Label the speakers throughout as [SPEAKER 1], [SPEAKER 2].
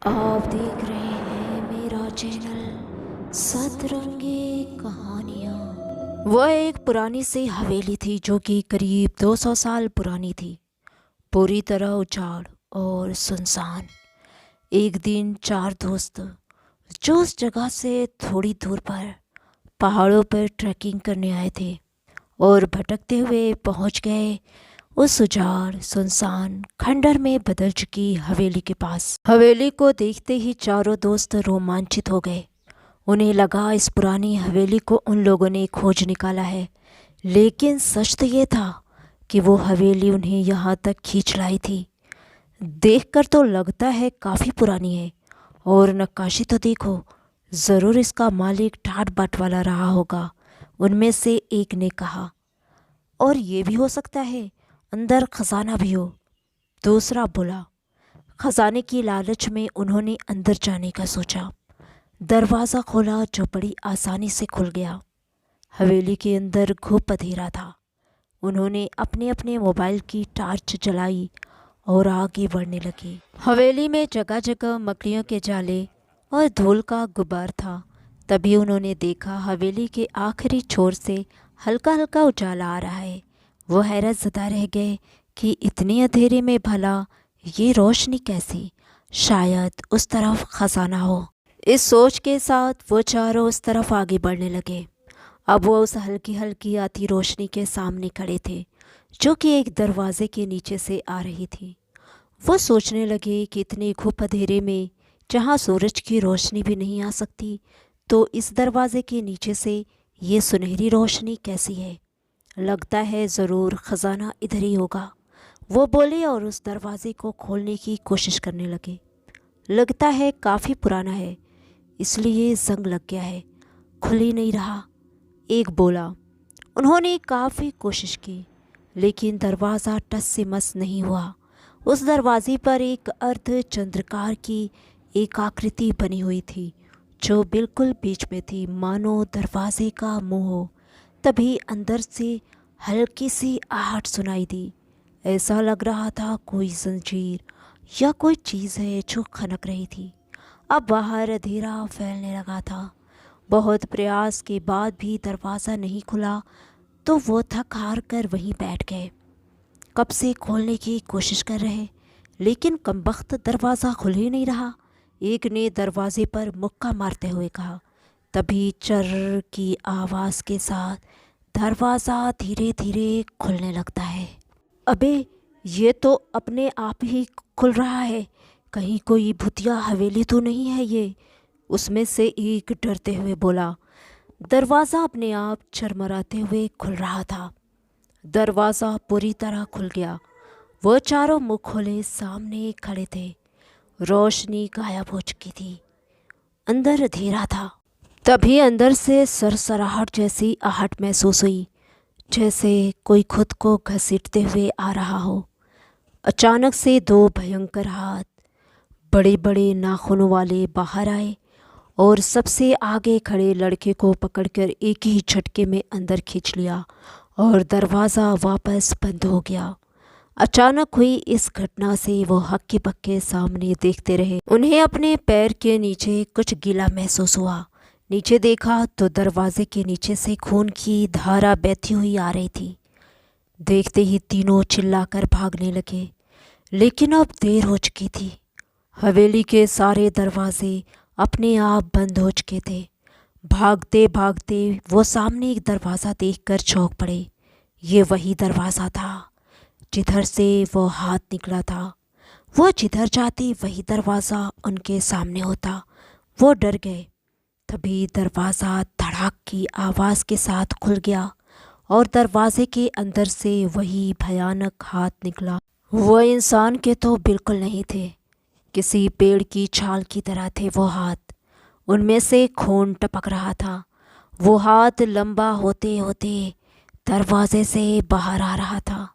[SPEAKER 1] आप देख रहे हैं मेरा चैनल सतरंगी कहानियाँ। वह एक पुरानी सी हवेली थी जो कि करीब 200 साल पुरानी थी, पूरी तरह उजाड़ और सुनसान। एक दिन चार दोस्त जो उस जगह से थोड़ी दूर पर पहाड़ों पर ट्रैकिंग करने आए थे और भटकते हुए पहुंच गए उस उजाड़ सुनसान खंडर में बदल चुकी हवेली के पास। हवेली को देखते ही चारों दोस्त रोमांचित हो गए। उन्हें लगा इस पुरानी हवेली को उन लोगों ने खोज निकाला है, लेकिन सच तो ये था कि वो हवेली उन्हें यहाँ तक खींच लाई थी। देखकर तो लगता है काफ़ी पुरानी है, और नक्काशी तो देखो, ज़रूर इसका मालिक ठाट बाट वाला रहा होगा, उनमें से एक ने कहा। और ये भी हो सकता है अंदर खजाना भी हो, दूसरा बोला। खजाने की लालच में उन्होंने अंदर जाने का सोचा। दरवाज़ा खोला जो बड़ी आसानी से खुल गया। हवेली के अंदर खूब अंधेरा था। उन्होंने अपने अपने मोबाइल की टार्च जलाई और आगे बढ़ने लगे। हवेली में जगह जगह मकड़ियों के जाले और धूल का गुब्बार था। तभी उन्होंने देखा हवेली के आखिरी छोर से हल्का हल्का उजाला आ रहा है। वो हैरत ज़दा रह गए कि इतने अंधेरे में भला ये रोशनी कैसी, शायद उस तरफ खजाना हो। इस सोच के साथ वो चारों उस तरफ आगे बढ़ने लगे। अब वो उस हल्की हल्की आती रोशनी के सामने खड़े थे जो कि एक दरवाजे के नीचे से आ रही थी। वो सोचने लगे कि इतने खूब अंधेरे में जहाँ सूरज की रोशनी भी नहीं आ सकती, तो इस दरवाजे के नीचे से ये सुनहरी रोशनी कैसी है। लगता है ज़रूर ख़जाना इधर ही होगा। वो बोले और उस दरवाज़े को खोलने की कोशिश करने लगे। लगता है काफ़ी पुराना है, इसलिए जंग लग गया है, खुल ही नहीं रहा, एक बोला। उन्होंने काफ़ी कोशिश की, लेकिन दरवाज़ा टस से मस नहीं हुआ। उस दरवाजे पर एक अर्ध चंद्रकार की एक आकृति बनी हुई थी जो बिल्कुल बीच में थी, मानो दरवाजे का मुंह हो। तभी अंदर से हल्की सी आहट सुनाई दी। ऐसा लग रहा था कोई जंजीर या कोई चीज़ है जो खनक रही थी। अब बाहर अंधेरा फैलने लगा था। बहुत प्रयास के बाद भी दरवाज़ा नहीं खुला, तो वो थक हार कर वहीं बैठ गए। कब से खोलने की कोशिश कर रहे, लेकिन कमबख्त दरवाज़ा खुल ही नहीं रहा। एक ने दरवाजे पर मुक्का मारते हुए कहा। तभी चर्र की आवाज़ के साथ दरवाज़ा धीरे धीरे खुलने लगता है। अबे, ये तो अपने आप ही खुल रहा है, कहीं कोई भूतिया हवेली तो नहीं है ये, उसमें से एक डरते हुए बोला। दरवाज़ा अपने आप चरमराते हुए खुल रहा था। दरवाज़ा पूरी तरह खुल गया। वो चारों मुँह खोले सामने खड़े थे। रोशनी गायब हो चुकी थी, अंदर अंधेरा था। तभी अंदर से सरसराहट जैसी आहट महसूस हुई, जैसे कोई खुद को घसीटते हुए आ रहा हो। अचानक से दो भयंकर हाथ, बड़े बड़े नाखूनों वाले, बाहर आए और सबसे आगे खड़े लड़के को पकड़कर एक ही झटके में अंदर खींच लिया और दरवाज़ा वापस बंद हो गया। अचानक हुई इस घटना से वो हक्के बक्के सामने देखते रहे। उन्हें अपने पैर के नीचे कुछ गीला महसूस हुआ। नीचे देखा तो दरवाजे के नीचे से खून की धारा बहती हुई आ रही थी। देखते ही तीनों चिल्लाकर भागने लगे, लेकिन अब देर हो चुकी थी। हवेली के सारे दरवाजे अपने आप बंद हो चुके थे। भागते भागते वो सामने एक दरवाज़ा देखकर चौंक पड़े। ये वही दरवाज़ा था जिधर से वो हाथ निकला था। वो जिधर जाते वही दरवाज़ा उनके सामने होता। वो डर गए। तभी दरवाज़ा धड़ाक की आवाज़ के साथ खुल गया और दरवाजे के अंदर से वही भयानक हाथ निकला। वो इंसान के तो बिल्कुल नहीं थे, किसी पेड़ की छाल की तरह थे वो हाथ। उनमें से खून टपक रहा था। वो हाथ लंबा होते होते दरवाजे से बाहर आ रहा था।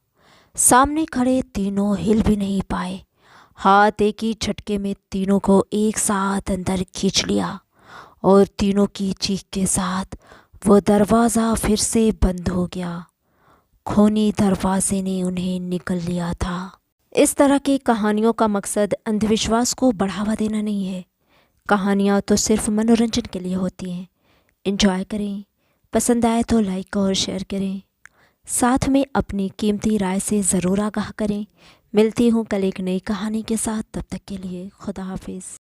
[SPEAKER 1] सामने खड़े तीनों हिल भी नहीं पाए। हाथ एक ही झटके में तीनों को एक साथ अंदर खींच लिया और तीनों की चीख के साथ वो दरवाज़ा फिर से बंद हो गया। खूनी दरवाजे ने उन्हें निगल लिया था। इस तरह की कहानियों का मकसद अंधविश्वास को बढ़ावा देना नहीं है। कहानियाँ तो सिर्फ मनोरंजन के लिए होती हैं। एंजॉय करें, पसंद आए तो लाइक और शेयर करें, साथ में अपनी कीमती राय से ज़रूर आगाह करें। मिलती हूँ कल एक नई कहानी के साथ, तब तक के लिए खुदा हाफिज़।